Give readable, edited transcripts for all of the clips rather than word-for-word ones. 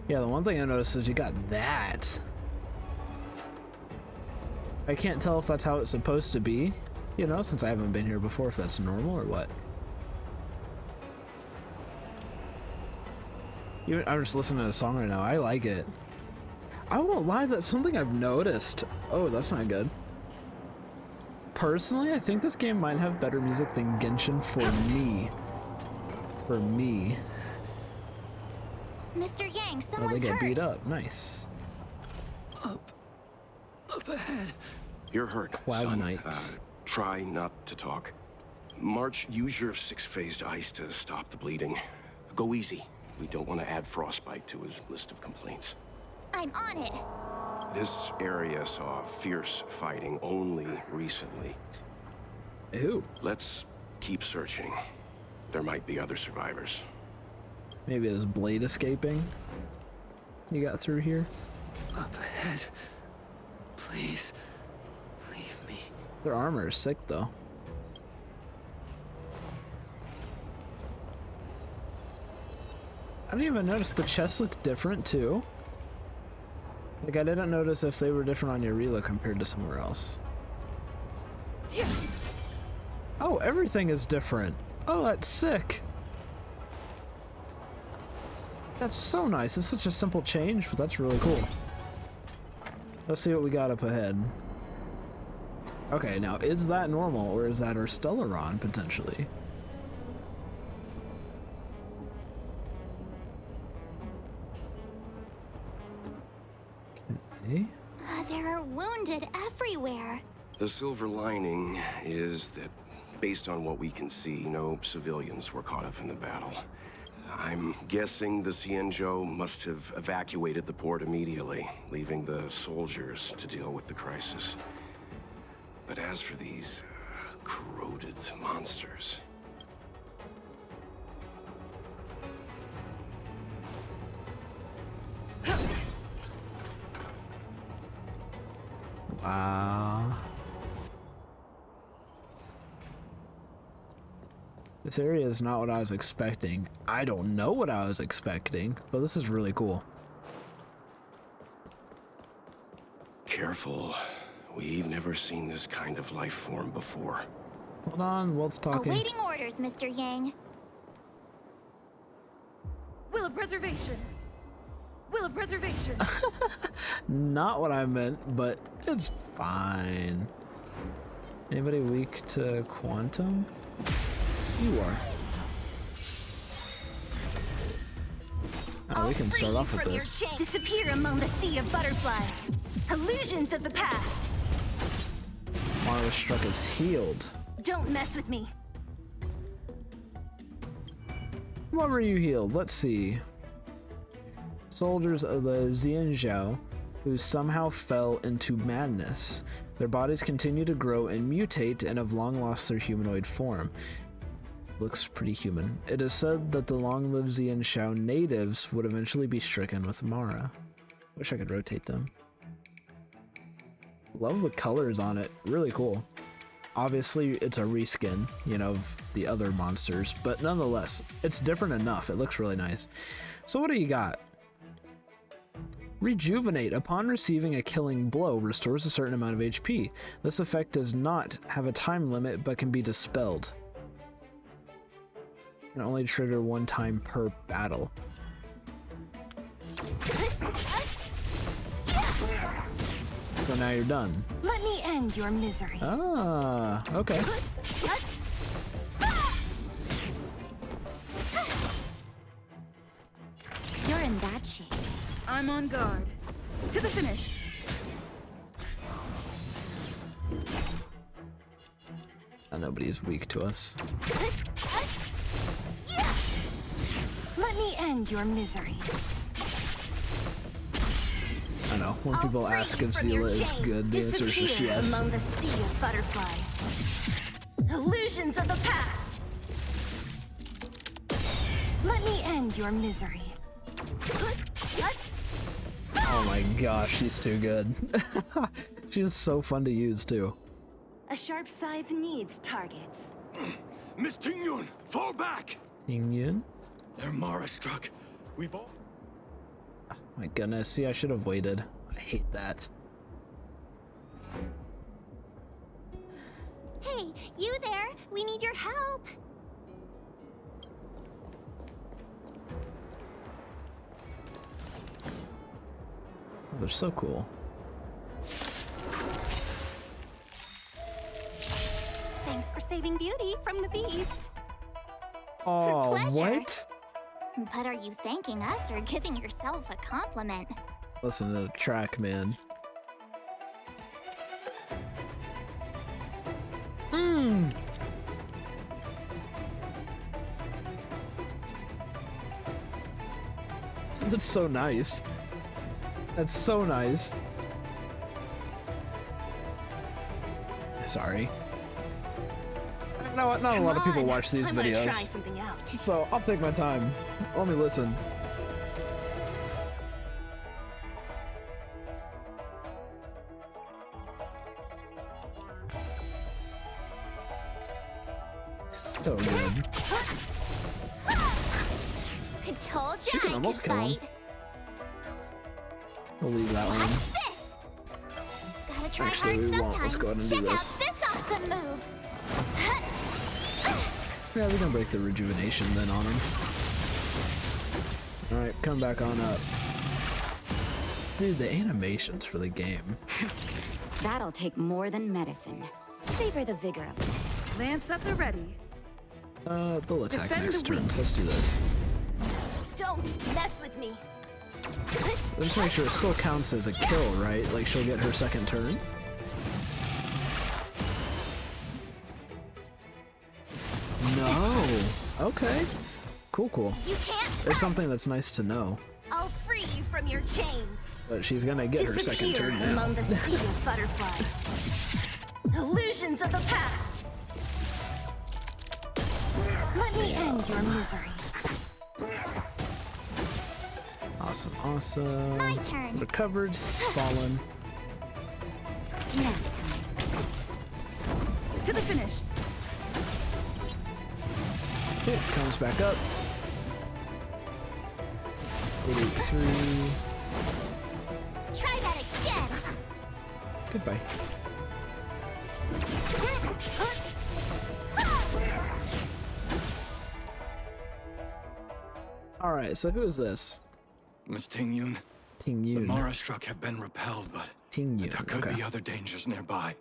Yeah, the one thing I noticed is you got that. I can't tell if that's how it's supposed to be, you know, since I haven't been here before, if that's normal or what. I'm just listening to a song right now. I like it. I won't lie, that's something I've noticed. Oh, that's not good. Personally, I think this game might have better music than Genshin for me. For me. Mr. Yang, Oh, someone's they get hurt. beat up. Nice. Up ahead. You're hurt, Cloud son. Knights. Try not to talk. March, use your 6-phased ice to stop the bleeding. Go easy. We don't want to add frostbite to his list of complaints. I'm on it. This area saw fierce fighting only recently. Ooh. Let's keep searching. There might be other survivors. Maybe there's blade escaping. You got through here? Up ahead. Please, leave me. Their armor is sick, though. I didn't even notice the chests look different, too. Like, I didn't notice if they were different on Yarila compared to somewhere else. Oh, everything is different. Oh, that's sick. That's so nice. It's such a simple change, but that's really cool. Let's see what we got up ahead. Okay, now, is that normal, or is that our Stellaron, potentially? Okay. There are wounded everywhere. The silver lining is that, based on what we can see, no civilians were caught up in the battle. I'm guessing the Xianzhou must have evacuated the port immediately, leaving the soldiers to deal with the crisis. But as for these corroded monsters... Wow. This area is not what I was expecting. I don't know what I was expecting, but this is really cool. Careful. We've never seen this kind of life form before. Hold on, Walt's talking. Awaiting orders, Mr. Yang. Will of preservation. Will of preservation. Not what I meant, but it's fine. Anybody weak to quantum? You are. Oh, we can start off with this. Disappear among the sea of butterflies. Illusions of the past. Mara struck is healed. Don't mess with me. What were you healed? Let's see. Soldiers of the Xianzhou who somehow fell into madness. Their bodies continue to grow and mutate and have long lost their humanoid form. Looks pretty human. It is said that the long-lived Xianzhou natives would eventually be stricken with Mara. Wish I could rotate them. Love the colors on it. Really cool. Obviously, it's a reskin, you know, of the other monsters, but nonetheless, it's different enough. It looks really nice. So what do you got? Rejuvenate. Upon receiving a killing blow, restores a certain amount of HP. This effect does not have a time limit, but can be dispelled. Can only trigger one time per battle. So now you're done. Let me end your misery. Ah, okay. You're in that shape. I'm on guard. To the finish. Nobody's weak to us. Let me end your misery. I know, when people ask if Zila is good, the answer is just Disappear yes. among the sea of butterflies. Illusions of the past. Let me end your misery. Oh my gosh, she's too good. She's so fun to use too. A sharp scythe needs targets. Miss Tingyun, fall back! Ying Yun? They're Mara struck. We've all... Oh my goodness, see, I should have waited. I hate that. Hey, you there? We need your help. Oh, they're so cool. Thanks for saving Beauty from the beast. Oh, Pleasure. what? But are you thanking us or giving yourself a compliment? Listen to the track, man. Mmm. That's so nice. That's so nice. Sorry. You know what? Not a lot of people watch these I'm gonna videos, try something out. so I'll take my time. Let me listen. So good. I told you She can I almost could kill him. fight. We'll leave that one. What's this? Gotta try Actually, hard we won't. sometimes. Let's go ahead and do Check this. out this awesome move. Yeah, we can break the rejuvenation then on him. Alright, come back on up. Dude, the animations for the game. That'll take more than medicine. Savor the vigor of it. Lance at the ready. They'll attack Defend next the weak. turn, so let's do this. Don't mess with me. Let's make sure it still counts as a kill, right? Like, she'll get her second turn? No! Okay. Cool, cool. You can't There's something that's nice to know. I'll free you from your chains. But she's gonna get her second Disappear turn now. among the sea of butterflies. Illusions of the past. Let me end your misery. Awesome, awesome. My turn. Recovered, he's fallen. Nap To the finish. Okay, comes back up. 883. try that again. Goodbye. Alright, so who is this? Miss Ting-yun, Ting the Yun. Mara struck have been repelled, but Ting Yun. there could Okay. be other dangers nearby.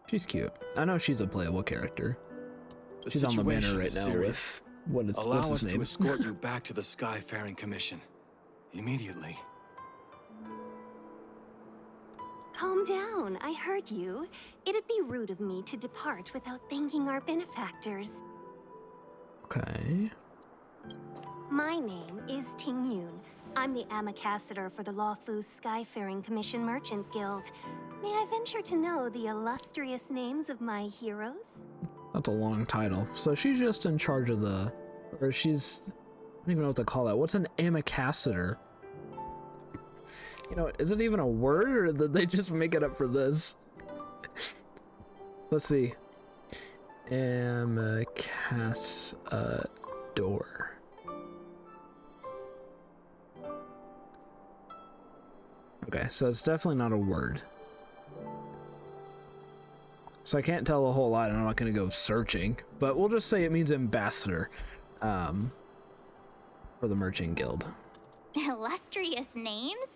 She's cute. I know she's a playable character. The She's on the banner situation right is now serious. with Allow what's us his to name? escort you back to the Skyfaring Commission. Immediately. Calm down, I heard you. It'd be rude of me to depart without thanking our benefactors. Okay. My name is Ting Yun. I'm the ambassador for the Luofu Skyfaring Commission Merchant Guild. May I venture to know the illustrious names of my heroes? That's a long title. So she's just in charge of the... Or she's... I don't even know what to call that. What's an ambassador? You know, is it even a word, or did they just make it up for this? Let's see. Ambassador. Okay, so it's definitely not a word. So I can't tell a whole lot, and I'm not going to go searching. But we'll just say it means ambassador for the Merchant Guild. Illustrious names?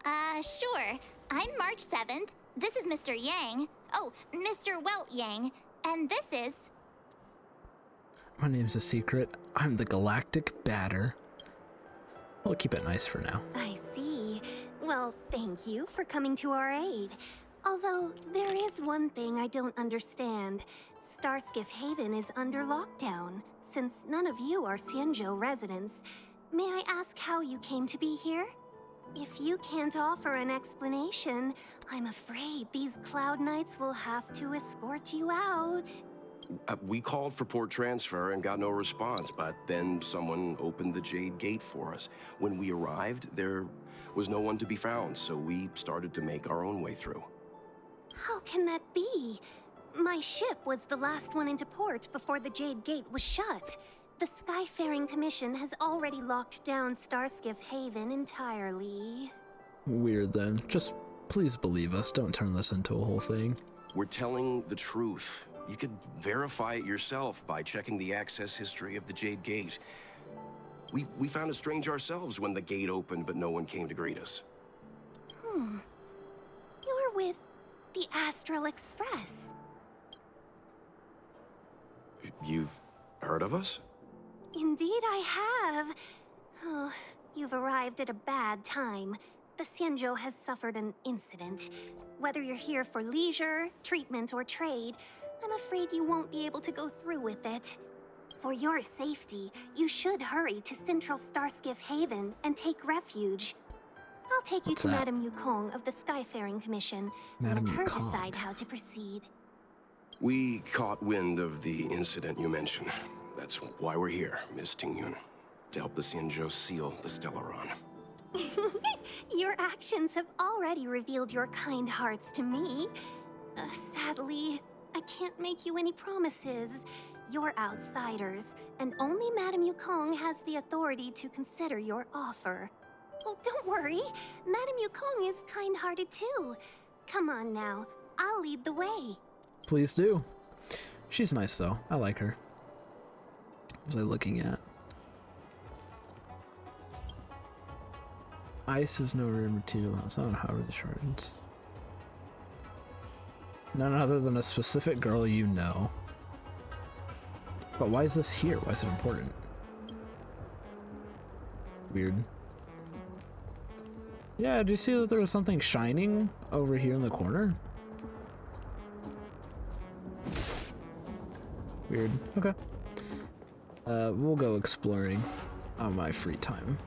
Sure. I'm March 7th. This is Mr. Yang. Oh, Mr. Welt Yang. And this is... My name's a secret. I'm the Galactic Batter. We'll keep it nice for now. I see. Well, thank you for coming to our aid. Although, there is one thing I don't understand. Starskiff Haven is under lockdown. Since none of you are Xianzhou residents, may I ask how you came to be here? If you can't offer an explanation, I'm afraid these Cloud Knights will have to escort you out. We called for port transfer and got no response, but then someone opened the Jade Gate for us. When we arrived, there was no one to be found, so we started to make our own way through. How can that be? My ship was the last one into port before the Jade Gate was shut. The Skyfaring Commission has already locked down Starskiff Haven entirely. Weird then. Just please believe us. Don't turn this into a whole thing. We're telling the truth. You could verify it yourself by checking the access history of the Jade Gate. We found it strange ourselves when the gate opened, but no one came to greet us. You're with the Astral Express. You've heard of us? Indeed I have. Oh, you've arrived at a bad time. The Xianzhou has suffered an incident. Whether you're here for leisure, treatment, or trade, I'm afraid you won't be able to go through with it. For your safety, you should hurry to Central Starskiff Haven and take refuge. I'll take you What's to that? Madame Yukong of the Skyfaring Commission Madame and let her Yukong. decide how to proceed. We caught wind of the incident you mentioned. That's why we're here, Miss Tingyun. To help the Xianzhou seal the Stellaron. Your actions have already revealed your kind hearts to me. Sadly, I can't make you any promises. You're outsiders, and only Madame Yukong has the authority to consider your offer. Oh, don't worry. Madame Yukong is kind-hearted too. Come on now, I'll lead the way. Please do. She's nice though. I like her. What was I looking at? Ice is no rare material. It's not however the shardens. None other than a specific girl you know. But why is this here? Why is it important? Weird. Yeah, do you see that there was something shining over here in the corner? Weird. Okay. We'll go exploring on my free time.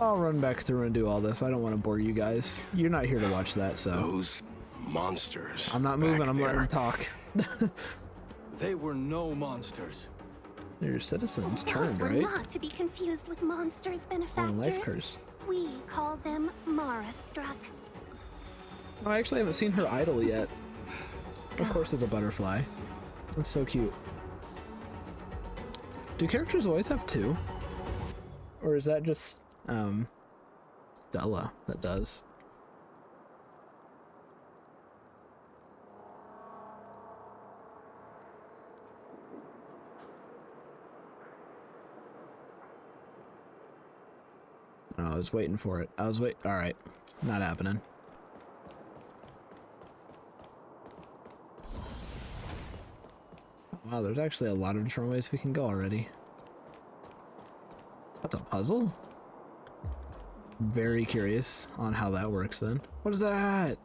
I'll run back through and do all this. I don't want to bore you guys. You're not here to watch that, so. Those monsters. I'm not moving, back I'm letting there. them talk. They were no monsters. They're citizens Those turned, were right? not to be confused with monsters, On benefactors. life curse. We call them Mara-struck. Oh, I actually haven't seen her idol yet. Of course it's a butterfly. That's so cute. Do characters always have two? Or is that just, Stella that does? Oh, I was waiting for it. Alright. Not happening. Wow, there's actually a lot of different ways we can go already. That's a puzzle? Very curious on how that works then. What is that?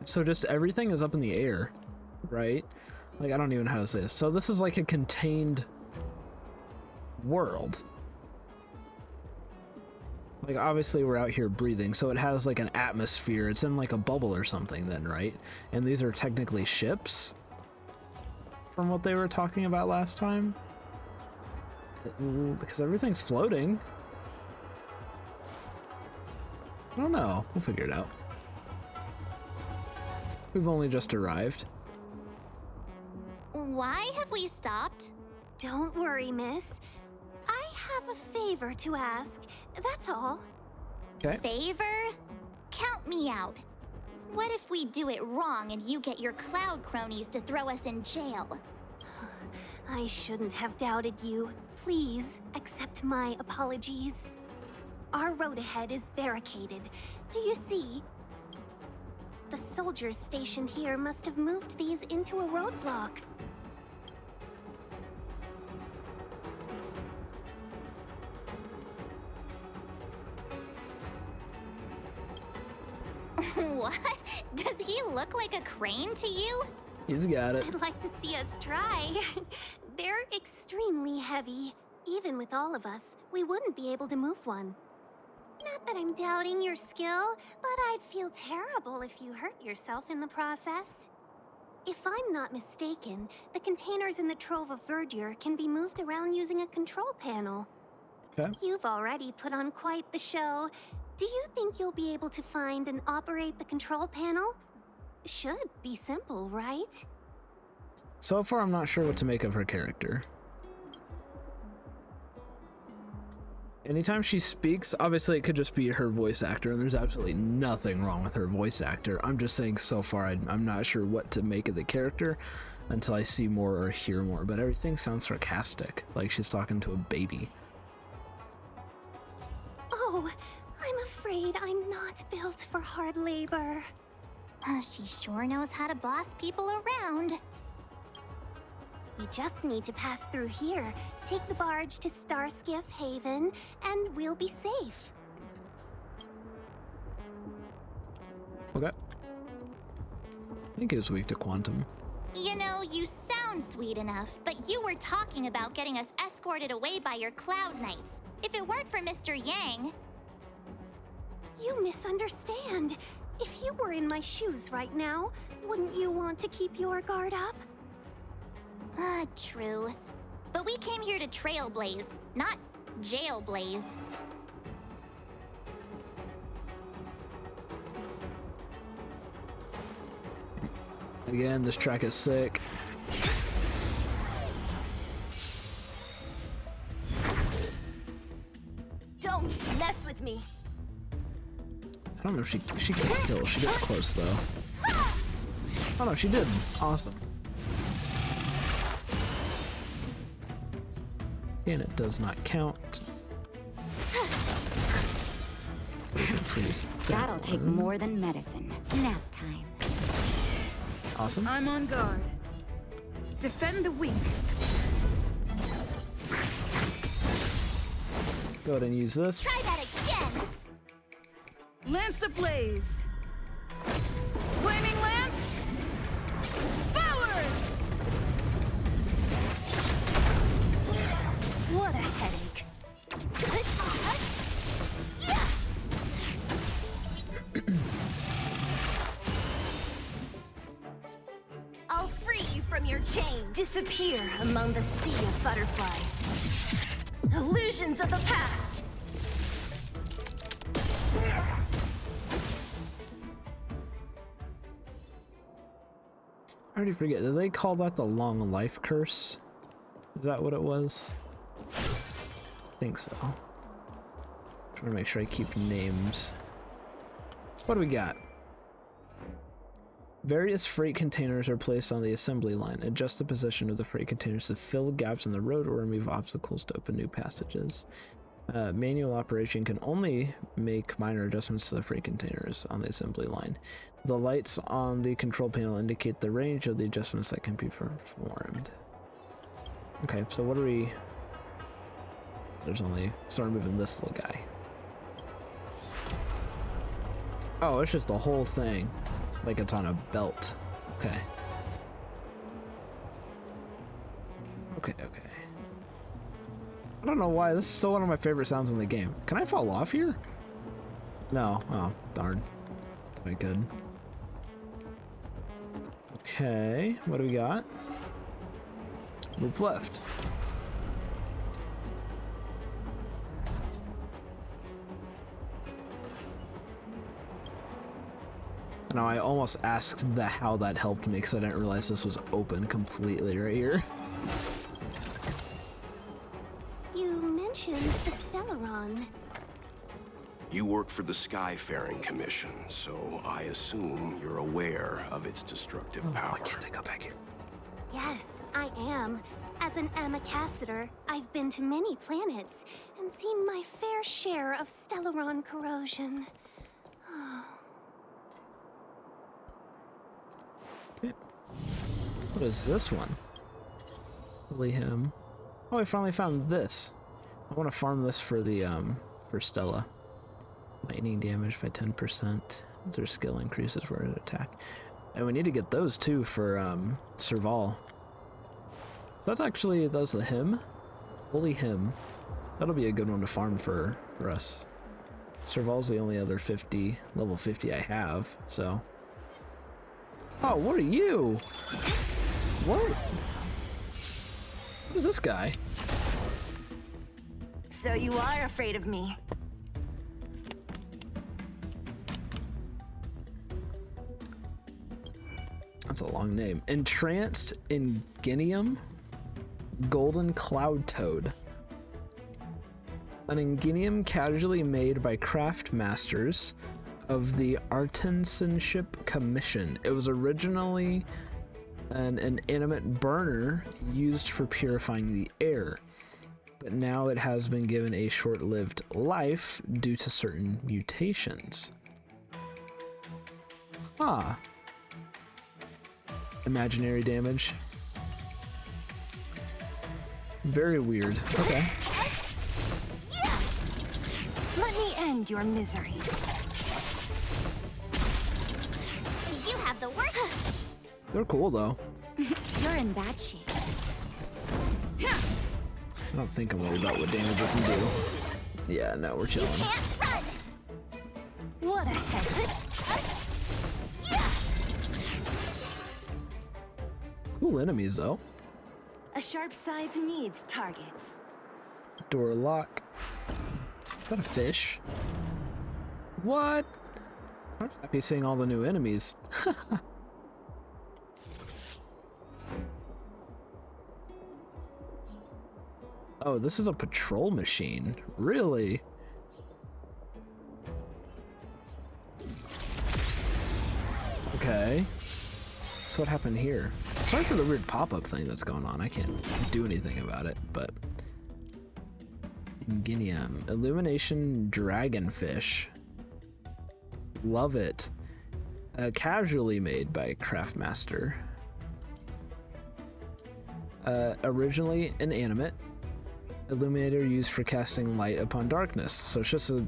So just everything is up in the air, right? Like, I don't even know how to say this. So this is like a contained world. Like, obviously we're out here breathing, so it has like an atmosphere. It's in like a bubble or something then, right? And these are technically ships? From what they were talking about last time? Because everything's floating. I don't know. We'll figure it out. We've only just arrived. Why have we stopped? Don't worry, miss. I have a favor to ask, that's all. Okay. Favor? Count me out. What if we do it wrong and you get your cloud cronies to throw us in jail? I shouldn't have doubted you. Please accept my apologies. Our road ahead is barricaded. Do you see? The soldiers stationed here must have moved these into a roadblock. What? Does he look like a crane to you? He's got it. I'd like to see us try. They're extremely heavy. Even with all of us, we wouldn't be able to move one. Not that I'm doubting your skill, but I'd feel terrible if you hurt yourself in the process. If I'm not mistaken, the containers in the Trove of Verdure can be moved around using a control panel. Okay. You've already put on quite the show. Do you think you'll be able to find and operate the control panel? Should be simple, right? So far, I'm not sure what to make of her character. Anytime she speaks, obviously it could just be her voice actor, and there's absolutely nothing wrong with her voice actor. I'm just saying so far I'm not sure what to make of the character until I see more or hear more, but everything sounds sarcastic, like she's talking to a baby. Oh, I'm afraid I'm not built for hard labor. She sure knows how to boss people around. We just need to pass through here, take the barge to Starskiff Haven, and we'll be safe. Okay. I think it was weak to quantum. You know, you sound sweet enough, but you were talking about getting us escorted away by your Cloud Knights. If it weren't for Mr. Yang... You misunderstand. If you were in my shoes right now, wouldn't you want to keep your guard up? True. But we came here to trailblaze, not jailblaze. Again, this track is sick. Don't mess with me. I don't know if she can't kill. She gets close though. Oh no, she did. Awesome. And it does not count. That'll take more than medicine. Nap time. Awesome. I'm on guard. Defend the weak. Go ahead and use this. Try that again! Lance ablaze. Flaming lance. Forward! What a headache. I'll free you from your chain. Disappear among the sea of butterflies. Illusions of the past. I already forget. Did they call that the long life curse? Is that what it was? I think so. Trying to make sure I keep names. What do we got? Various freight containers are placed on the assembly line. Adjust the position of the freight containers to fill gaps in the road or remove obstacles to open new passages. Manual operation can only make minor adjustments to the freight containers on the assembly line. The lights on the control panel indicate the range of the adjustments that can be performed. Okay, so what are we... There's only... So we're moving this little guy. Oh, it's just the whole thing. Like it's on a belt. Okay. Okay. I don't know why. This is still one of my favorite sounds in the game. Can I fall off here? No. Oh, darn. I could. Okay. What do we got? Move left. Now I almost asked how that helped me because I didn't realize this was open completely right here. You mentioned the Stellaron. You work for the Skyfaring Commission, so I assume you're aware of its destructive power. Why can't I go back here? Yes, I am. As an Amicassator, I've been to many planets and seen my fair share of Stellaron corrosion. What is this one? Holy him. Oh, I finally found this. I want to farm this for the, for Stella. Lightning damage by 10%. Their skill increases where it attack. And we need to get those too for, Serval. So that's actually, that's the him. Holy him. That'll be a good one to farm for us. Serval's the only other level 50 I have, so. Oh, what are you? What? What is this guy? So you are afraid of me. That's a long name. Entranced Ingenium Golden Cloud Toad. An Ingenium casually made by craft masters of the Artisanship Commission. It was originally an inanimate burner used for purifying the air, but now it has been given a short-lived life due to certain mutations. Ah. Imaginary damage. Very weird. Okay. Let me end your misery. You have the work. They're cool though. You're in bad shape. I don't think I'm worried about what damage it can do. Yeah, no, we're chilling. Can't run. What a head. Cool enemies though. A sharp scythe needs targets. Door lock. Is that a fish? What? I'm happy seeing all the new enemies. Oh, this is a patrol machine. Really? Okay. So what happened here? Sorry for the weird pop-up thing that's going on. I can't do anything about it, but... Ingenium. Illumination Dragonfish. Love it. Casually made by Craftmaster. Originally inanimate. Illuminator used for casting light upon darkness. So it's just a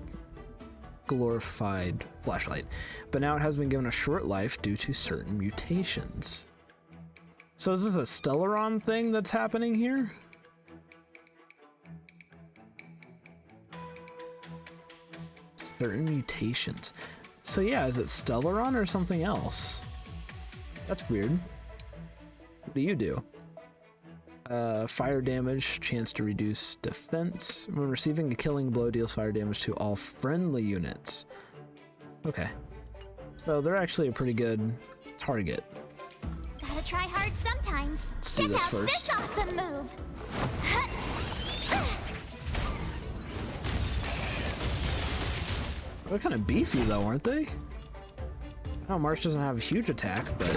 glorified flashlight. But now it has been given a short life due to certain mutations. So is this a Stellaron thing that's happening here? Certain mutations. So yeah, is it Stellaron or something else? That's weird. What do you do? Fire damage, chance to reduce defense. When receiving a killing blow, deals fire damage to all friendly units. Okay. So they're actually a pretty good target. Gotta try hard sometimes. Let's do this first. This awesome move. They're kind of beefy though, aren't they? I know March doesn't have a huge attack, but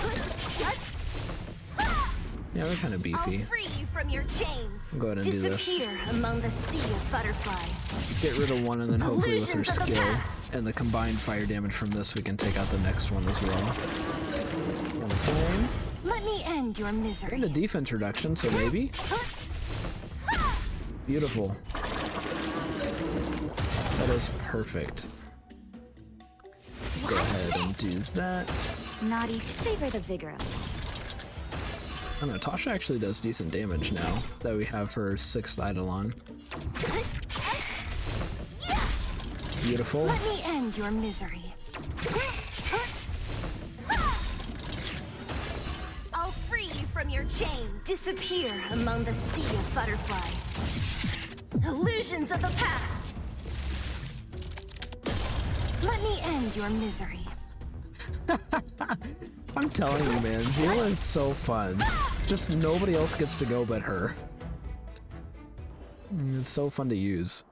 yeah, they're kind of beefy. I'll free you from your chains. I'll go ahead and do this. Disappear among the sea of butterflies. Get rid of one, and then hopefully with her Illusions of the skill past. and the combined fire damage from this, we can take out the next one as well. One flame. Let me end your misery. And a defense reduction, so maybe. Beautiful. That is perfect. Go ahead and do that. Not each savor the vigor of life. I don't know, Tasha actually does decent damage now that we have her 6th Eidolon. Beautiful. Let me end your misery. I'll free you from your chains. Disappear among the sea of butterflies. Illusions of the past. Let me end your misery. I'm telling you, man, Zila is so fun. Just nobody else gets to go but her. It's so fun to use.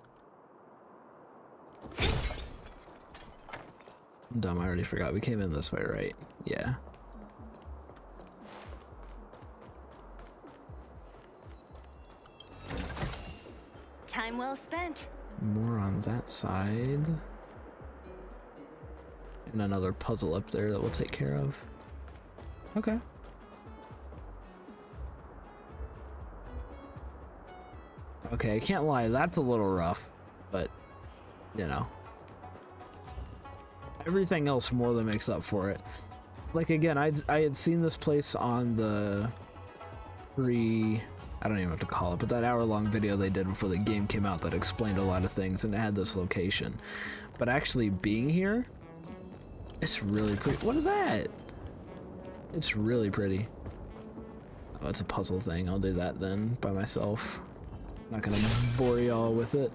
I'm dumb, I already forgot. We came in this way, right? Yeah. Time well spent. More on that side. And another puzzle up there that we'll take care of. Okay. Okay, I can't lie, that's a little rough, but, you know. Everything else more than makes up for it. Like, again, I had seen this place on the I don't even know what to call it, but that hour-long video they did before the game came out that explained a lot of things, and it had this location. But actually being here, it's really pretty. What is that? It's really pretty. Oh, it's a puzzle thing. I'll do that then by myself. Not gonna bore y'all with it.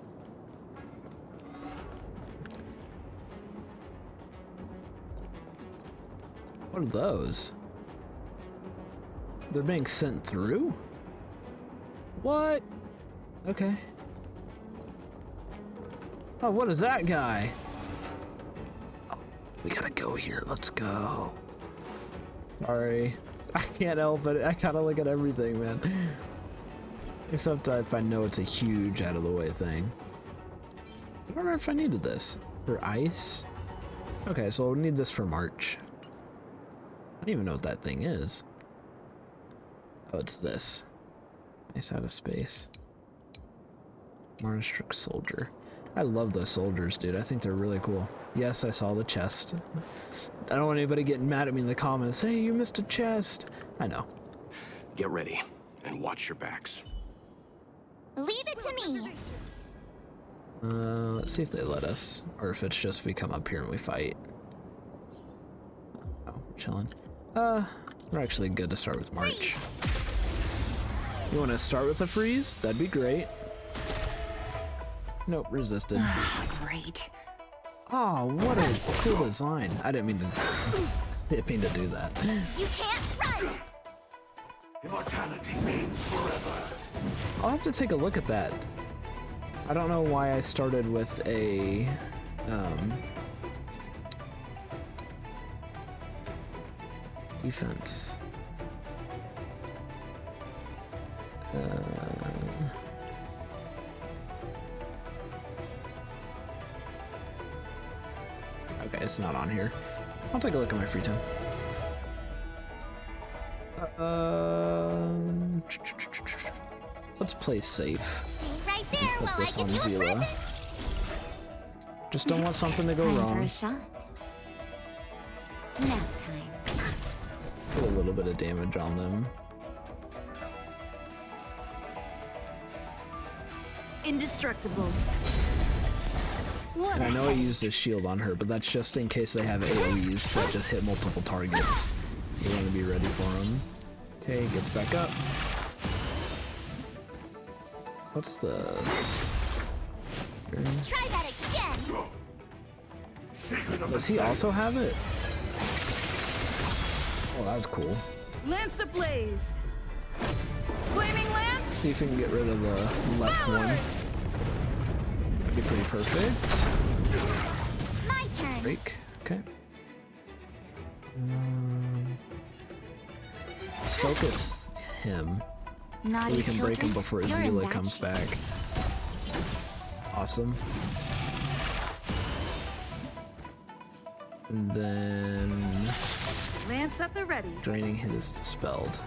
What are those? They're being sent through? What? Okay. Oh, what is that guy? Oh, we gotta go here. Let's go. Sorry. I can't help it. I gotta look at everything, man. Except if I know it's a huge out of the way thing. I don't know if I needed this. For ice? Okay, so we'll need this for March. I don't even know what that thing is. Oh, it's this. Nice out of space. Marstruck soldier. I love those soldiers, dude. I think they're really cool. Yes, I saw the chest. I don't want anybody getting mad at me in the comments. Hey, you missed a chest. I know. Get ready and watch your backs. Leave it to me. Let's see if they let us, or if it's just we come up here and we fight. Oh, chilling. We're actually good to start with March. You want to start with a freeze? That'd be great. Nope, resisted. Great. Oh, what a cool design. I didn't mean to do that. You can't run. Immortality means forever. I'll have to take a look at that. I don't know why I started with a defense. Okay, it's not on here. I'll take a look at my free time. Let's play safe. Stay right there Put while I this give on you a Zila. present. Just don't want something to go Time for wrong. a shot. Nap time. Put a little bit of damage on them. Indestructible. And I know I used a shield on her, but that's just in case they have AoEs that just hit multiple targets. You want to be ready for them. Okay, gets back up. What's the... Try that again. Does he also have it? Oh, that was cool. Lance ablaze. Flaming lance. Let's see if we can get rid of the left one. That'd be pretty perfect. My turn. Break. Okay. Let's focus him. Naughty So we can break him children, before you're in Zila bad comes shape. back. Awesome. And then Lance at the ready. draining hit is dispelled.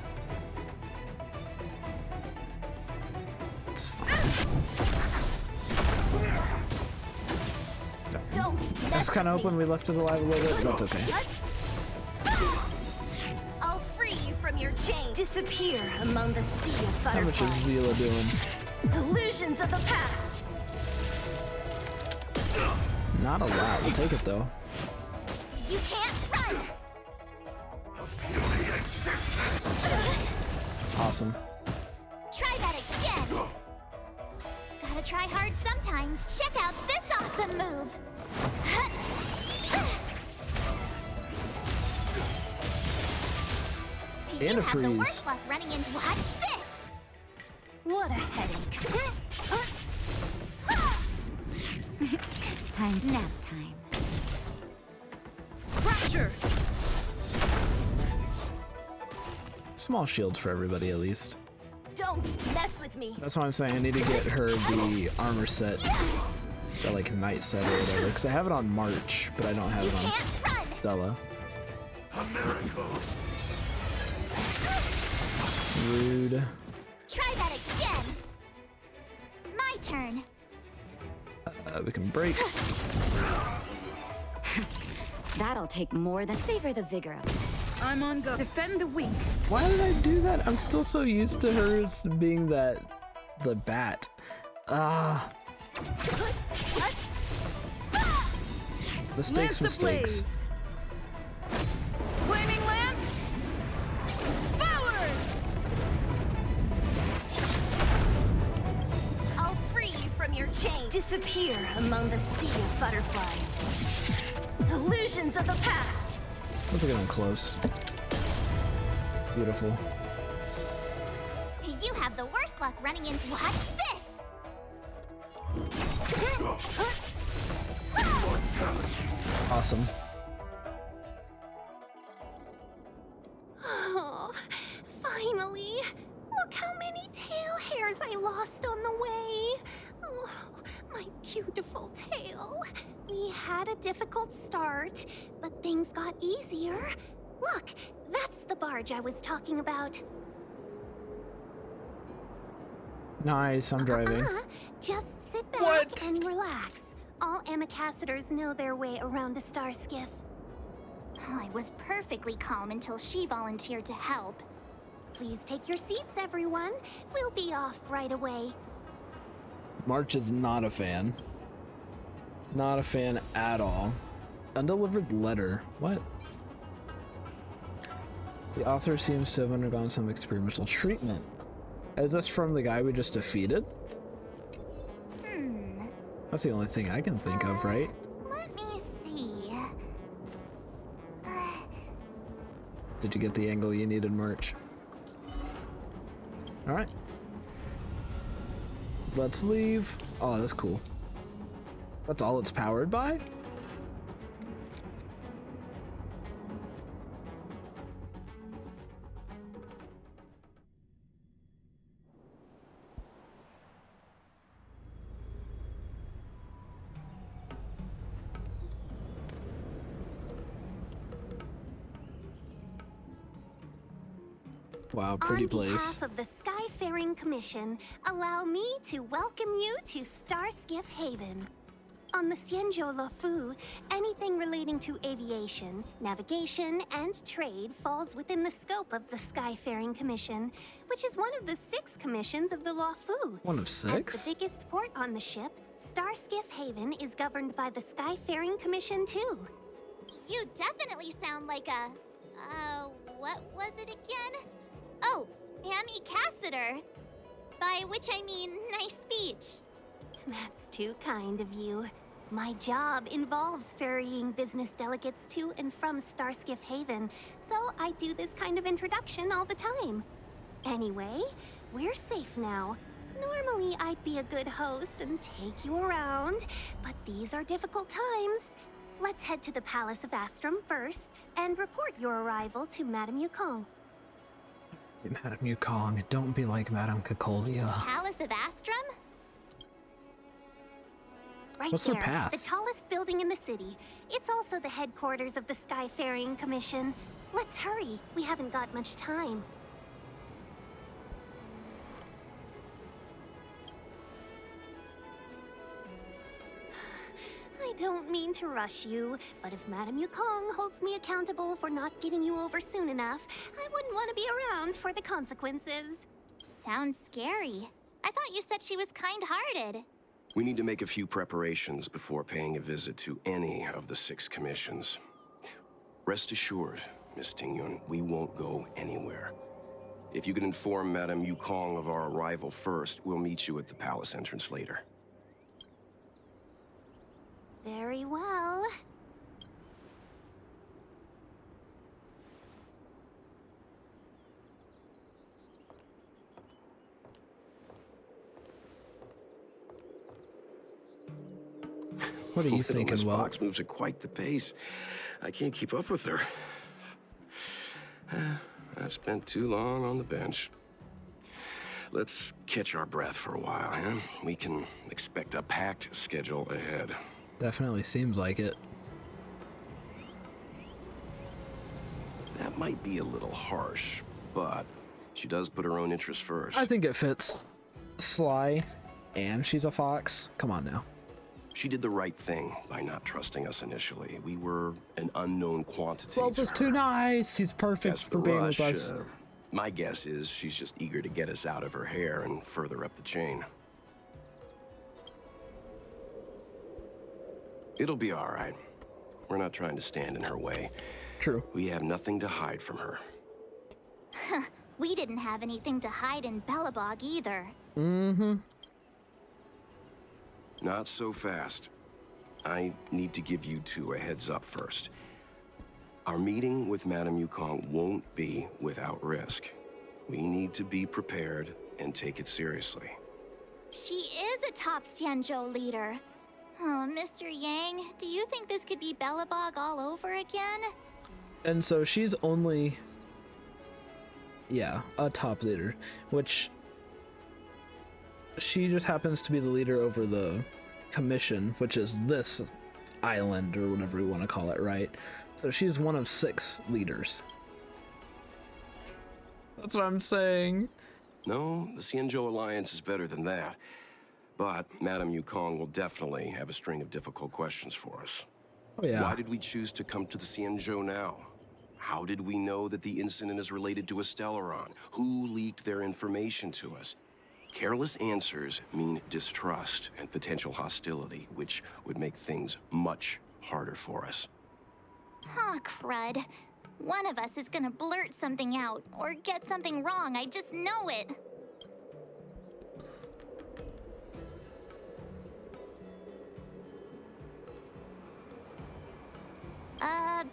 It's fine. Don't I was kind of hoping we left it alive a little bit, but that's okay. I'll free you from your chain. Disappear among the sea of How much is butterflies. Zila doing? Illusions of the past. Not a lot. We'll take it though. You can't run. Awesome. Try that again. Gotta try hard sometimes. Check out this awesome move. And You a have the freeze. worst luck running into. Watch this. What a headache. Nap time. Fracture. Small shields for everybody at least. Don't mess with me. That's what I'm saying. I need to get her the armor set, the like night set or whatever, because I have it on March, but I don't have You it on can't run. Stella. A miracle. Rude. Try that again. My turn. We can break. That'll take more than savor the vigor of it. I'm on go. Defend the weak. Why did I do that? I'm still so used to her being the bat. Ah. Mistakes, Lance mistakes. ablaze. Flaming lance. Forward. I'll free you from your chain. Disappear among the sea of butterflies. Illusions of the past. Let's get him close. Beautiful. You have the worst luck running into. Watch this! Awesome. Oh, finally! Look how many tail hairs I lost on the way! Oh, my beautiful tail. We had a difficult start, but things got easier. Look, that's the barge I was talking about. Nice, I'm driving. Just sit back What? and relax. All ambassadors know their way around a star skiff. I was perfectly calm until she volunteered to help. Please take your seats, everyone. We'll be off right away. March is not a fan. Not a fan at all. Undelivered letter. What? The author seems to have undergone some experimental treatment. Is this from the guy we just defeated? That's the only thing I can think of, right? Let me see. Did you get the angle you needed, March? Alright. Let's leave. Oh, that's cool. That's all it's powered by? Wow, pretty place. On behalf of the Skyfaring Commission, allow me to welcome you to Starskiff Haven. On the Xianzhou Luofu, anything relating to aviation, navigation, and trade falls within the scope of the Skyfaring Commission, which is one of the 6 commissions of the Luofu. One of 6? As the biggest port on the ship, Starskiff Haven is governed by the Skyfaring Commission too. You definitely sound like a... what was it again? Oh, ambassador. By which I mean nice speech. That's too kind of you. My job involves ferrying business delegates to and from Starskiff Haven, so I do this kind of introduction all the time. Anyway, we're safe now. Normally, I'd be a good host and take you around, but these are difficult times. Let's head to the Palace of Astrum first and report your arrival to Madame Yukong. Madame Yukong, don't be like Madame Cacolia. Palace of Astrum? Right What's there, their path? the tallest building in the city. It's also the headquarters of the Skyfaring Commission. Let's hurry. We haven't got much time. I don't mean to rush you, but if Madame Yukong holds me accountable for not getting you over soon enough, I wouldn't want to be around for the consequences. Sounds scary. I thought you said she was kind-hearted. We need to make a few preparations before paying a visit to any of the 6 commissions. Rest assured, Miss Tingyun, we won't go anywhere. If you could inform Madame Yukong of our arrival first, we'll meet you at the palace entrance later. Very well. What are you Little thinking, Miss Walt? Fox moves at quite the pace. I can't keep up with her. I've spent too long on the bench. Let's catch our breath for a while, huh? We can expect a packed schedule ahead. Definitely seems like it. That might be a little harsh, but she does put her own interests first. I think it fits. Sly, and she's a fox. Come on now. She did the right thing by not trusting us initially. We were an unknown quantity. Well, to just her. too nice. He's perfect As for being Rush, with us. my guess is she's just eager to get us out of her hair and further up the chain. It'll be all right. We're not trying to stand in her way. True. We have nothing to hide from her. We didn't have anything to hide in Bellabog either. Mm-hmm. Not so fast. I need to give you two a heads up first. Our meeting with Madame Yukong won't be without risk. We need to be prepared and take it seriously. She is a top Xianzhou leader. Oh, Mr. Yang, do you think this could be Belobog all over again? And so she's only, yeah, a top leader, which she just happens to be the leader over the commission, which is this island or whatever we want to call it, right? So she's one of 6 leaders. That's what I'm saying. No, the Xianzhou Alliance is better than that. But Madame Yukong will definitely have a string of difficult questions for us. Oh yeah. Why did we choose to come to the Xianzhou now? How did we know that the incident is related to a Stellaron? Who leaked their information to us? Careless answers mean distrust and potential hostility, which would make things much harder for us. Aw, crud. One of us is gonna blurt something out, or get something wrong, I just know it.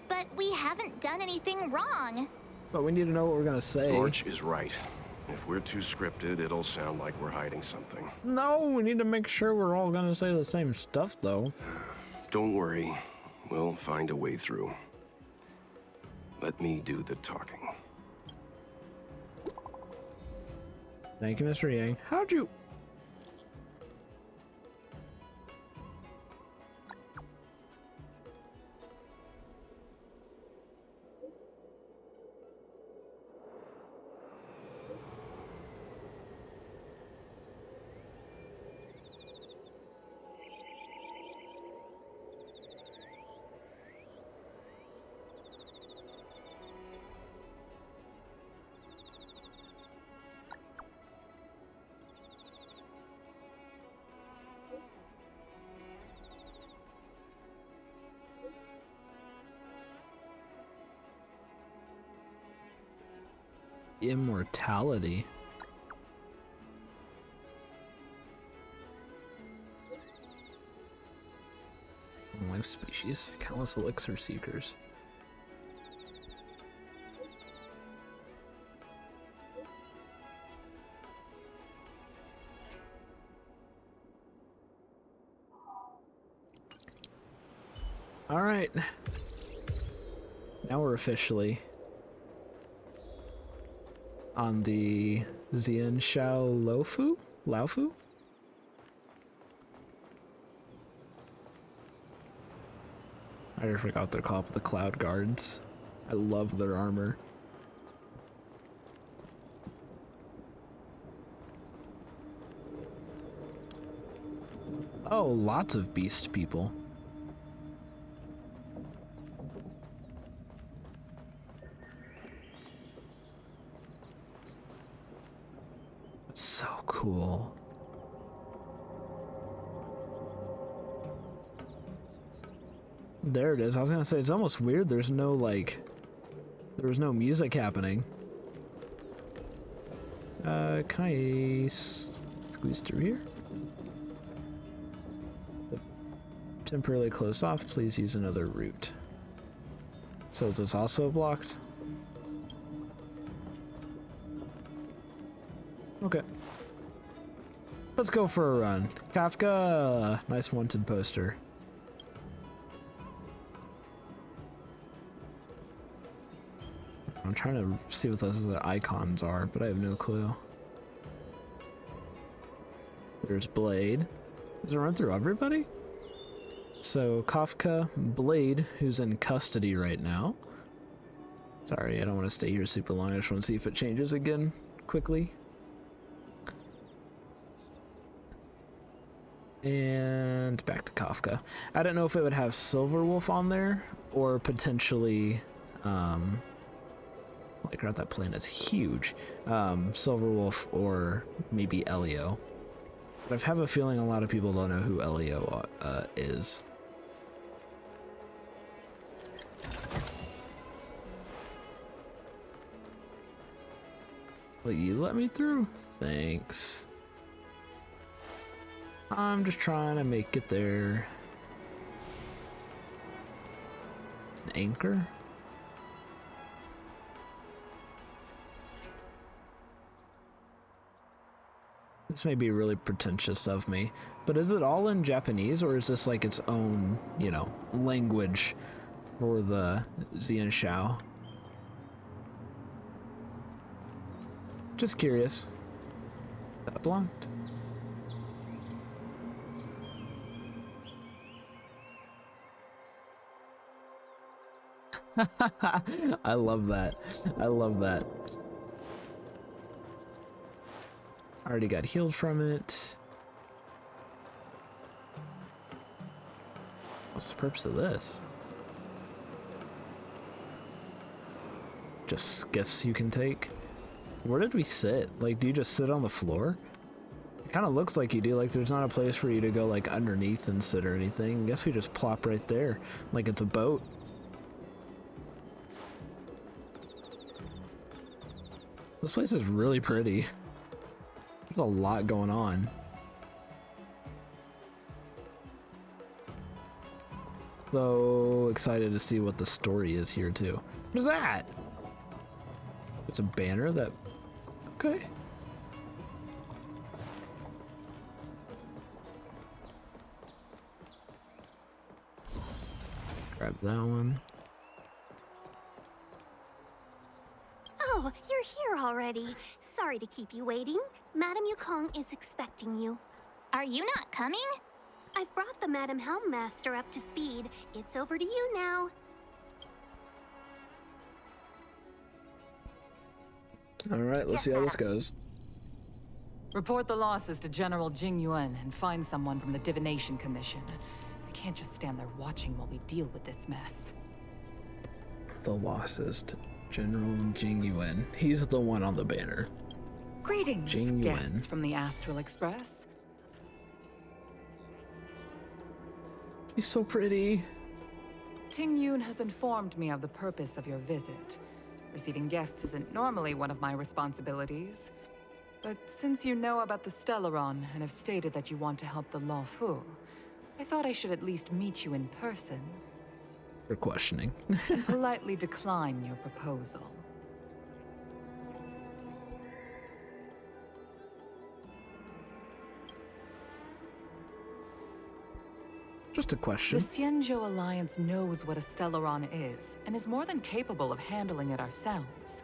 But we haven't done anything wrong. But we need to know what we're gonna say. George is right. If we're too scripted, it'll sound like we're hiding something. No, we need to make sure we're all gonna say the same stuff, though. Don't worry. We'll find a way through. Let me do the talking. Thank you, Mr. Yang. How'd you... Immortality. Life species, countless elixir seekers. All right. Now we're officially on the Xianzhou Luofu? I already forgot what they're called, but the Cloud Guards. I love their armor. Oh, lots of beast people. So cool. There it is. I was gonna say, it's almost weird there's no, like, there was no music happening. Can I squeeze through here? Temporarily closed off. Please use another route. So is this also blocked? Okay. Let's go for a run. Kafka! Nice wanted poster. I'm trying to see what those other icons are, but I have no clue. There's Blade. Does it run through everybody? So Kafka, Blade, who's in custody right now. Sorry, I don't want to stay here super long. I just want to see if it changes again quickly. And back to Kafka. I don't know if it would have Silverwolf on there or potentially, like, crap, that planet's huge. Silverwolf or maybe Elio. But I have a feeling a lot of people don't know who Elio is. Will you let me through? Thanks. I'm just trying to make it there. An anchor? This may be really pretentious of me, but is it all in Japanese, or is this like its own, you know, language for the Xianzhou? Just curious. That blocked. I love that. I love that. Already got healed from it. What's the purpose of this? Just skiffs you can take. Where did we sit? Like, do you just sit on the floor? It kind of looks like you do. Like, there's not a place for you to go, like, underneath and sit or anything. I guess we just plop right there, like at the boat. This place is really pretty. There's a lot going on. So excited to see what the story is here too. What is that? It's a banner that... Okay. Grab that one. Oh, you're here already. Sorry to keep you waiting. Madame Yukong is expecting you. Are you not coming? I've brought the Madame Helmmaster up to speed. It's over to you now. Alright, let's Yes, see how this madam. goes. Report the losses to General Jing Yuan and find someone from the Divination Commission. I can't just stand there watching while we deal with this mess. The losses to General Jing Yuan. He's the one on the banner. Greetings, Jing Yuan. guests from the Astral Express. He's so pretty. Ting Yun has informed me of the purpose of your visit. Receiving guests isn't normally one of my responsibilities. But since you know about the Stellaron and have stated that you want to help the Luofu, I thought I should at least meet you in person. You're questioning. And politely decline your proposal. Just a The question. Xianzhou Alliance knows what a Stellaron is, and is more than capable of handling it ourselves.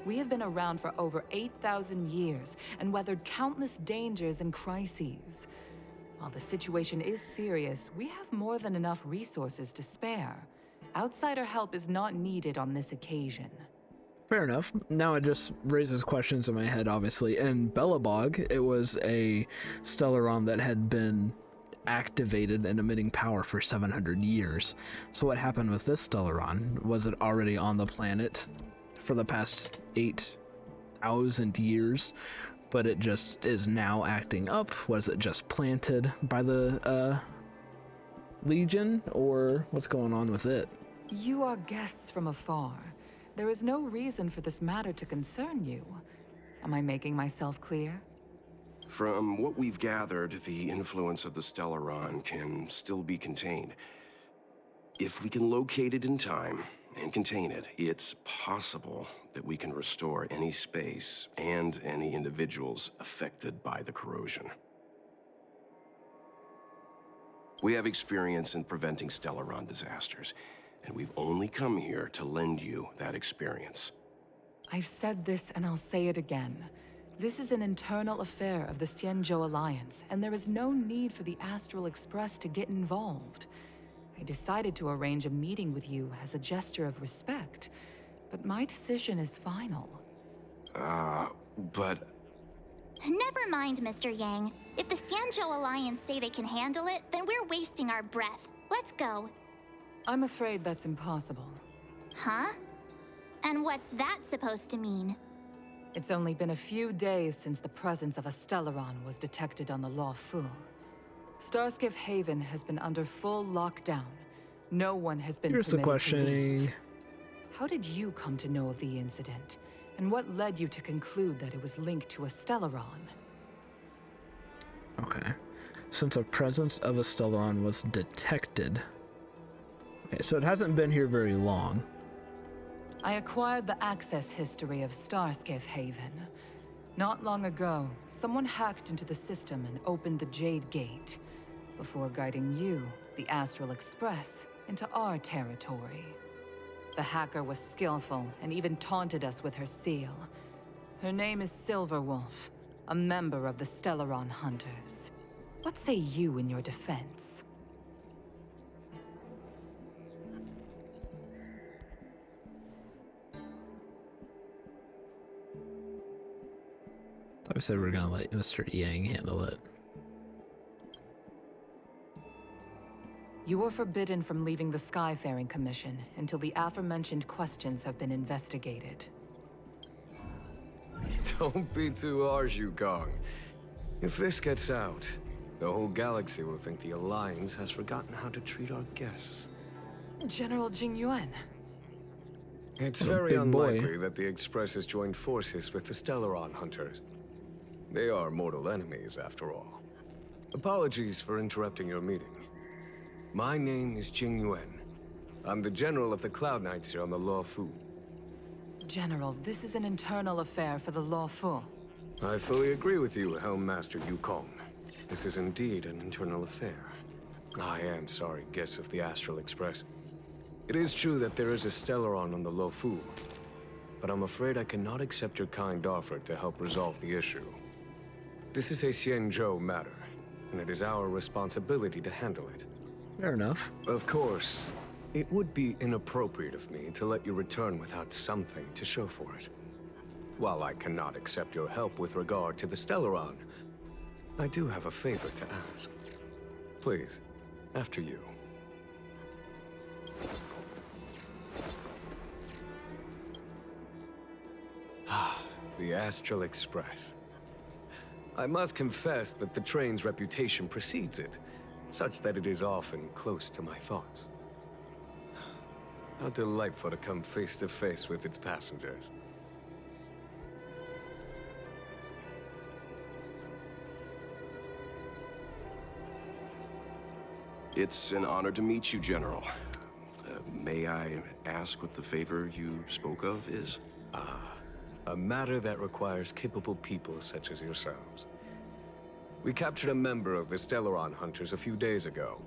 We have been around for over 8,000 years, and weathered countless dangers and crises. While the situation is serious, we have more than enough resources to spare. Outsider help is not needed on this occasion. Fair enough. Now it just raises questions in my head, obviously. In Belobog, it was a Stellaron that had been activated and emitting power for 700 years. So what happened with this Stellaron? Was it already on the planet for the past 8,000 years, but it just is now acting up? Was it just planted by the Legion, or what's going on with it? You are guests from afar. There is no reason for this matter to concern you. Am I making myself clear? From what we've gathered, the influence of the Stellaron can still be contained. If we can locate it in time and contain it, it's possible that we can restore any space and any individuals affected by the corrosion. We have experience in preventing Stellaron disasters, and we've only come here to lend you that experience. I've said this and I'll say it again. This is an internal affair of the Xianzhou Alliance, and there is no need for the Astral Express to get involved. I decided to arrange a meeting with you as a gesture of respect, but my decision is final. But... Never mind, Mr. Yang. If the Xianzhou Alliance say they can handle it, then we're wasting our breath. Let's go. I'm afraid that's impossible. Huh? And what's that supposed to mean? It's only been a few days since the presence of a Stellaron was detected on the Luofu. Starskiff Haven has been under full lockdown. No one has been Here's the permitted to leave. questioning. How did you come to know of the incident? And what led you to conclude that it was linked to a Stellaron? Okay. Since a presence of a Stellaron was detected. Okay, so it hasn't been here very long. I acquired the access history of Starskiff Haven. Not long ago, someone hacked into the system and opened the Jade Gate, before guiding you, the Astral Express, into our territory. The hacker was skillful and even taunted us with her seal. Her name is Silverwolf, a member of the Stellaron Hunters. What say you in your defense? I said we're gonna let Mr. Yang handle it. You are forbidden from leaving the Skyfaring Commission until the aforementioned questions have been investigated. Don't be too harsh, Yukong. If this gets out, the whole galaxy will think the Alliance has forgotten how to treat our guests. General Jing Yuan. It's What a very big boy. unlikely that the Express has joined forces with the Stellaron Hunters. They are mortal enemies, after all. Apologies for interrupting your meeting. My name is Jing Yuan. I'm the General of the Cloud Knights here on the Luofu. General, this is an internal affair for the Luofu. I fully agree with you, Helm Master Yukong. This is indeed an internal affair. I am sorry, guests of the Astral Express. It is true that there is a Stellaron on the Luofu, but I'm afraid I cannot accept your kind offer to help resolve the issue. This is a Xianzhou matter, and it is our responsibility to handle it. Fair enough. Of course, it would be inappropriate of me to let you return without something to show for it. While I cannot accept your help with regard to the Stellaron, I do have a favor to ask. Please, after you. The Astral Express. I must confess that the train's reputation precedes it, such that it is often close to my thoughts. How delightful to come face to face with its passengers. It's an honor to meet you, General. May I ask what the favor you spoke of is? A matter that requires capable people such as yourselves. We captured a member of the Stellaron Hunters a few days ago,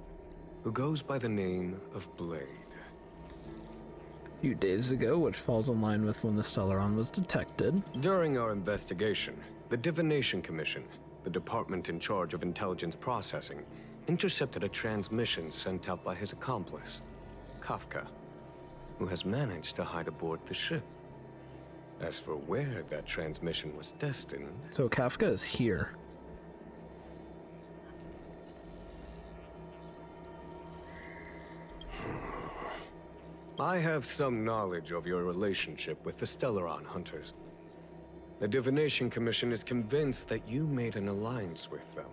who goes by the name of Blade. A few days ago, which falls in line with when the Stellaron was detected. During our investigation, the Divination Commission, the department in charge of intelligence processing, intercepted a transmission sent out by his accomplice, Kafka, who has managed to hide aboard the ship. As for where that transmission was destined... So Kafka is here. I have some knowledge of your relationship with the Stellaron Hunters. The Divination Commission is convinced that you made an alliance with them.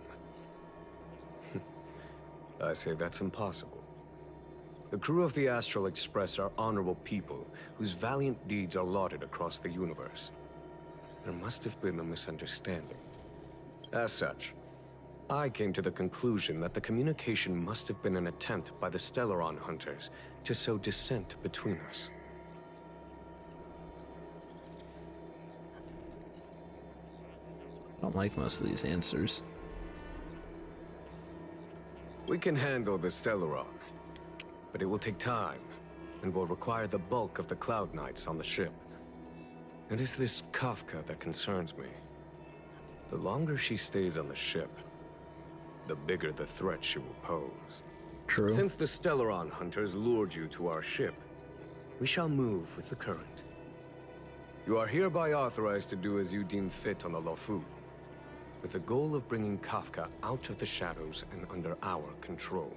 I say that's impossible. The crew of the Astral Express are honorable people whose valiant deeds are lauded across the universe. There must have been a misunderstanding. As such, I came to the conclusion that the communication must have been an attempt by the Stellaron Hunters to sow dissent between us. I don't like most of these answers. We can handle the Stellaron, but it will take time, and will require the bulk of the Cloud Knights on the ship. It is this Kafka that concerns me. The longer she stays on the ship, the bigger the threat she will pose. True. Since the Stellaron Hunters lured you to our ship, we shall move with the current. You are hereby authorized to do as you deem fit on the Luofu, with the goal of bringing Kafka out of the shadows and under our control.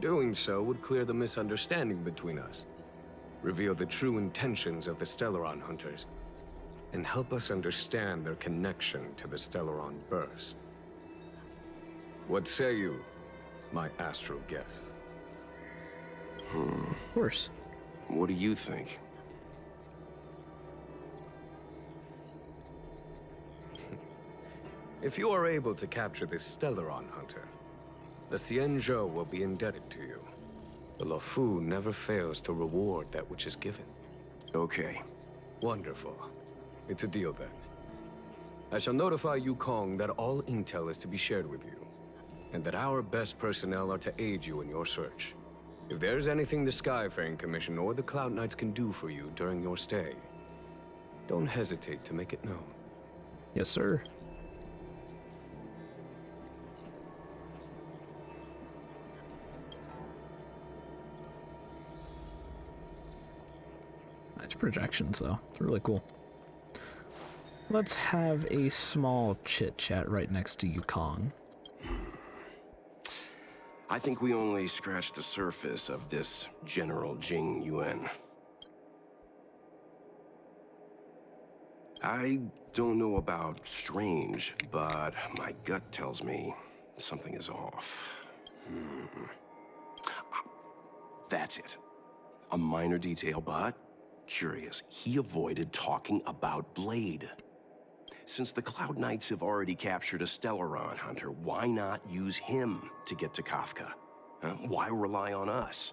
Doing so would clear the misunderstanding between us, reveal the true intentions of the Stellaron Hunters, and help us understand their connection to the Stellaron Burst. What say you, my astral guests? Of course. What do you think? If you are able to capture this Stellaron Hunter, the Xianzhou will be indebted to you. The Luofu never fails to reward that which is given. Okay. Wonderful. It's a deal then. I shall notify Yukong that all intel is to be shared with you, and that our best personnel are to aid you in your search. If there's anything the Skyfaring Commission or the Cloud Knights can do for you during your stay, don't hesitate to make it known. Yes, sir. Nice projections, though. It's really cool. Let's have a small chit-chat right next to Yukong. I think we only scratched the surface of this General Jing Yuan. I don't know about strange, but my gut tells me something is off. That's it. A minor detail, but curious. He avoided talking about Blade. Since the Cloud Knights have already captured a Stellaron hunter, why not use him to get to Kafka? Why rely on us?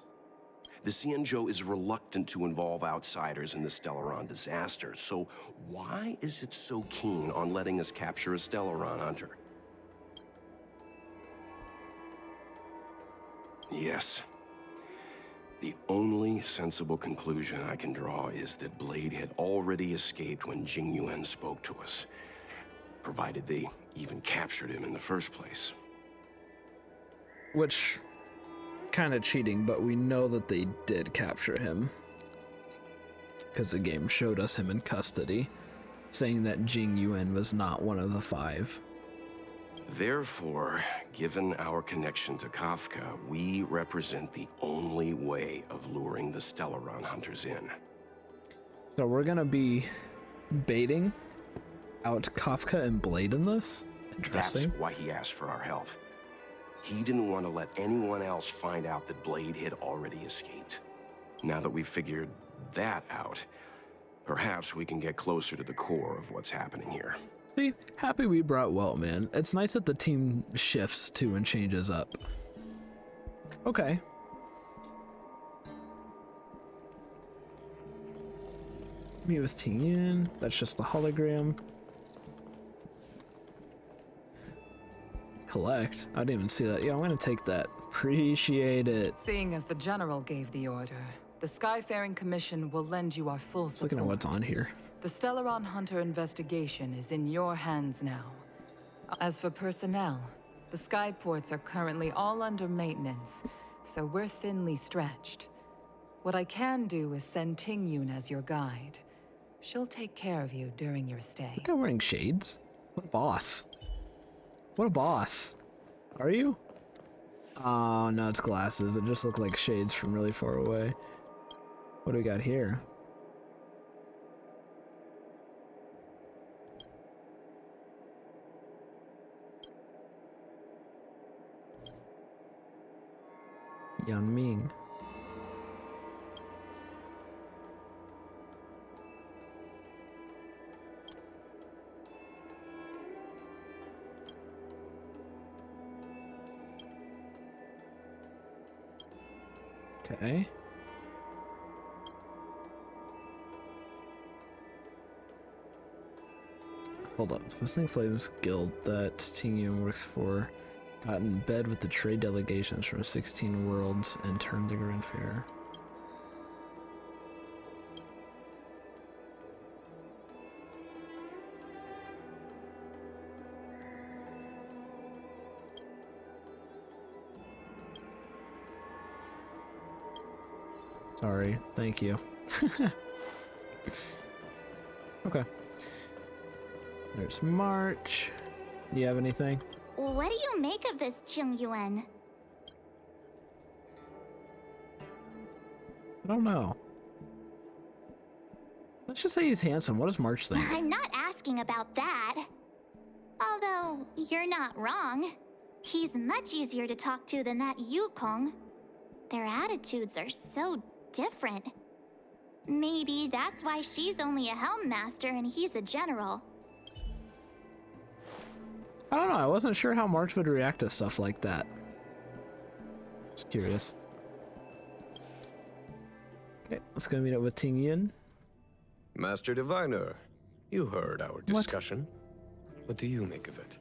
The Xianzhou is reluctant to involve outsiders in the Stellaron disaster, so why is it so keen on letting us capture a Stellaron hunter? Yes. The only sensible conclusion I can draw is that Blade had already escaped when Jing Yuan spoke to us, provided they even captured him in the first place. Which, kind of cheating, but we know that they did capture him. Because the game showed us him in custody, saying that Jing Yuan was not one of the 5. Therefore, given our connection to Kafka, we represent the only way of luring the Stellaron hunters in. So we're gonna be baiting out Kafka and Blade in this? Interesting. That's why he asked for our help. He didn't want to let anyone else find out that Blade had already escaped. Now that we've figured that out, perhaps we can get closer to the core of what's happening here. See, happy we brought Welt, man. It's nice that the team shifts too and changes up. Okay. Meet with Tien. That's just the hologram. Collect. I didn't even see that. Yeah, I'm gonna take that. Appreciate it. Seeing as the General gave the order, the Skyfaring Commission will lend you our full support. Looking at what's on here. The Stellaron Hunter investigation is in your hands now. As for personnel, the skyports are currently all under maintenance, so we're thinly stretched. What I can do is send Tingyun as your guide. She'll take care of you during your stay. Look at wearing shades. What a boss. What a boss. Are you? Oh, no, it's glasses. It just look like shades from really far away. What do we got here? Yan Ming. Okay. Hold up. Twisting Flames Guild that Tingyun works for got in bed with the trade delegations from 16 worlds and turned the Grand Fair. Sorry, thank you. Okay. There's March. Do you have anything? What do you make of this Jing Yuan? I don't know. Let's just say he's handsome. What does March think? I'm not asking about that. Although, you're not wrong. He's much easier to talk to than that Yukong. Their attitudes are so different. Maybe that's why she's only a Helm Master and he's a general. I don't know. I wasn't sure how March would react to stuff like that. Just curious. Okay, let's go meet up with Tingyun. Master Diviner, you heard our discussion. What do you make of it?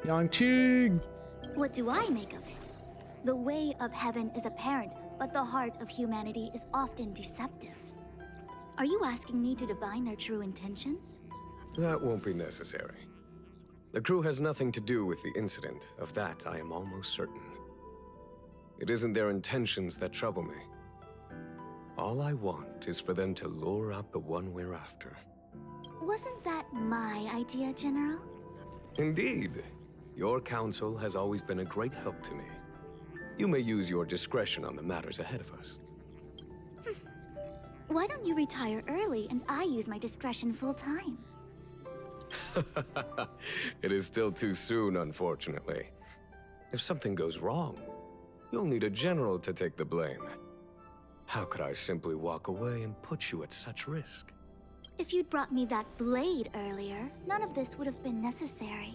Yangqing! What do I make of it? The way of heaven is apparent, but the heart of humanity is often deceptive. Are you asking me to divine their true intentions? That won't be necessary. The crew has nothing to do with the incident. Of that, I am almost certain. It isn't their intentions that trouble me. All I want is for them to lure out the one we're after. Wasn't that my idea, General? Indeed. Your counsel has always been a great help to me. You may use your discretion on the matters ahead of us. Why don't you retire early and I use my discretion full time? It is still too soon, unfortunately. If something goes wrong, you'll need a general to take the blame. How could I simply walk away and put you at such risk? If you'd brought me that blade earlier, none of this would have been necessary.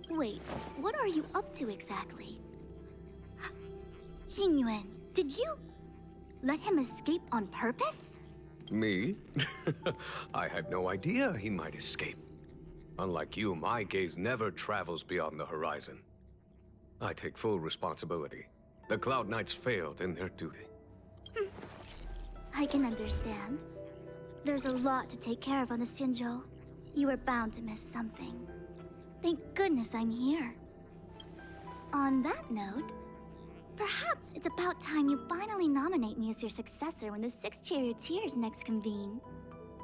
Wait, what are you up to exactly? Xingyuan, did you let him escape on purpose? Me? I had no idea he might escape. Unlike you, my gaze never travels beyond the horizon. I take full responsibility. The Cloud Knights failed in their duty. I can understand. There's a lot to take care of on the Xianzhou. You were bound to miss something. Thank goodness I'm here. On that note, perhaps it's about time you finally nominate me as your successor when the Six Charioteers next convene.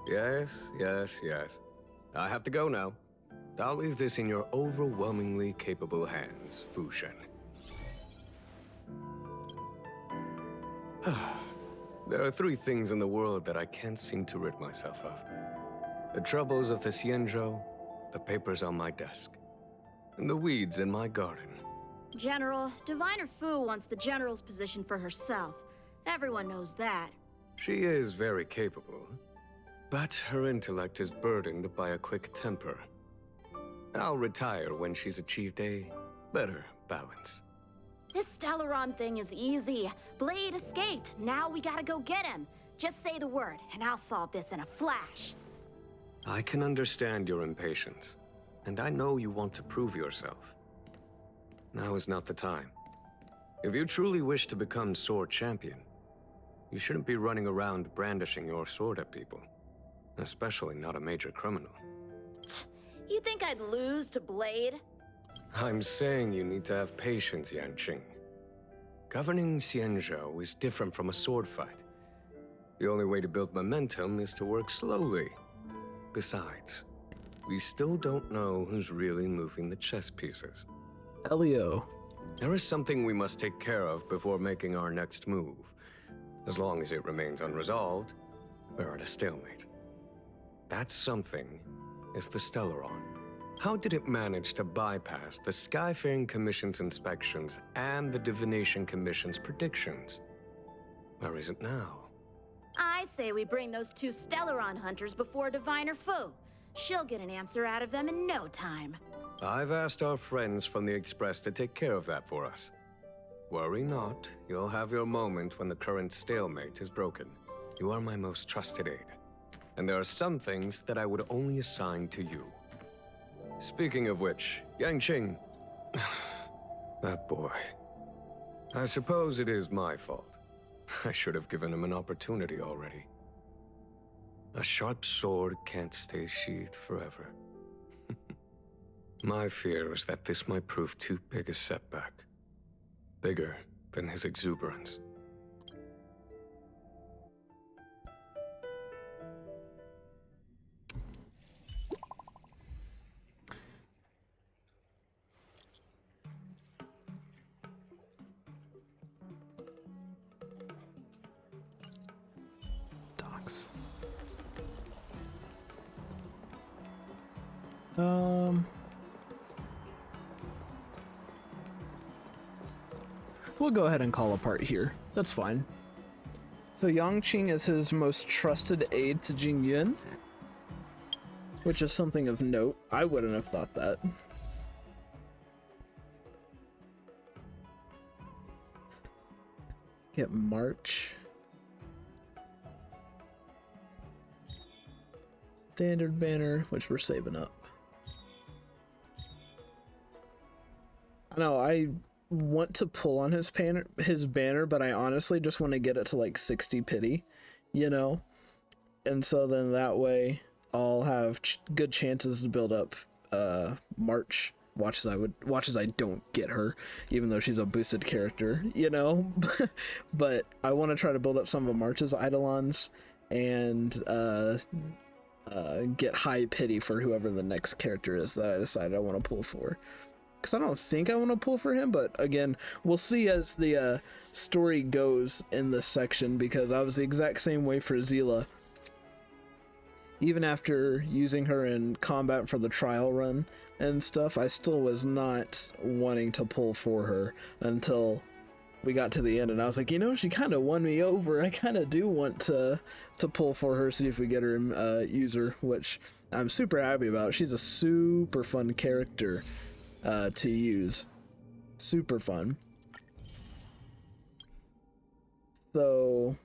Yes. I have to go now. I'll leave this in your overwhelmingly capable hands, Fu Shen. There are 3 things in the world that I can't seem to rid myself of. The troubles of the Xianzhou, the papers on my desk, and the weeds in my garden. General, Diviner Fu wants the General's position for herself. Everyone knows that. She is very capable, but her intellect is burdened by a quick temper. I'll retire when she's achieved a better balance. This Stellaron thing is easy. Blade escaped. Now we gotta go get him. Just say the word, and I'll solve this in a flash. I can understand your impatience, and I know you want to prove yourself. Now is not the time. If you truly wish to become sword champion, you shouldn't be running around brandishing your sword at people, especially not a major criminal. You think I'd lose to Blade? I'm saying you need to have patience, Yanqing. Governing Xianzhou is different from a sword fight. The only way to build momentum is to work slowly. Besides, we still don't know who's really moving the chess pieces. Elio. There is something we must take care of before making our next move. As long as it remains unresolved, we're at a stalemate. That something is the Stellaron. How did it manage to bypass the Skyfaring Commission's inspections and the Divination Commission's predictions? Where is it now? I say we bring those 2 Stellaron hunters before Diviner Fu. She'll get an answer out of them in no time. I've asked our friends from the Express to take care of that for us. Worry not, you'll have your moment when the current stalemate is broken. You are my most trusted aide, and there are some things that I would only assign to you. Speaking of which, Yanqing... that boy. I suppose it is my fault. I should have given him an opportunity already. A sharp sword can't stay sheathed forever. My fear is that this might prove too big a setback. Bigger than his exuberance. Docs. We'll go ahead and call a part here. That's fine. So Yangqing is his most trusted aide to Jingyun, which is something of note. I wouldn't have thought that. Get March. standard banner, which we're saving up. I know I want to pull on his banner, but I honestly just want to get it to like 60 pity, you know? And so then that way I'll have good chances to build up March. Watch as I don't get her, even though she's a boosted character, you know? But I want to try to build up some of March's Eidolons and get high pity for whoever the next character is that I decide I want to pull for. Because I don't think I want to pull for him, but again, we'll see as the story goes in this section, because I was the exact same way for Zila. Even after using her in combat for the trial run and stuff, I still was not wanting to pull for her until we got to the end, and I was like, you know, she kind of won me over. I kind of do want to pull for her, see if we get her user, which I'm super happy about. She's a super fun character to use. Super fun. So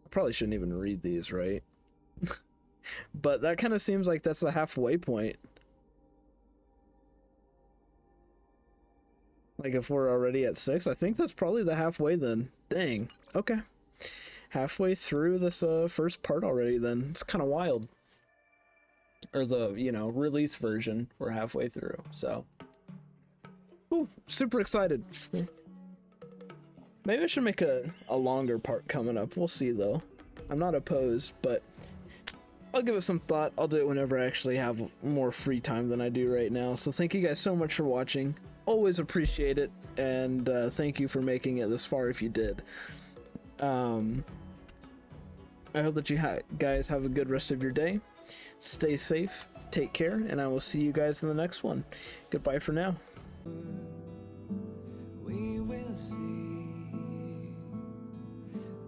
I probably shouldn't even read these, right? But that kind of seems like that's the halfway point. Like if we're already at 6, I think that's probably the halfway then. Dang. Okay. Halfway through this first part already then. It's kind of wild. Or the, you know, release version. We're halfway through. So. Ooh, super excited. Maybe I should make a longer part coming up. We'll see though. I'm not opposed, but I'll give it some thought. I'll do it whenever I actually have more free time than I do right now. So thank you guys so much for watching. Always appreciate it, and thank you for making it this far if you did. I hope that you guys have a good rest of your day. Stay safe, take care, and I will see you guys in the next one. Goodbye for now. We will see.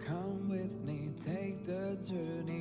Come with me, take the journey.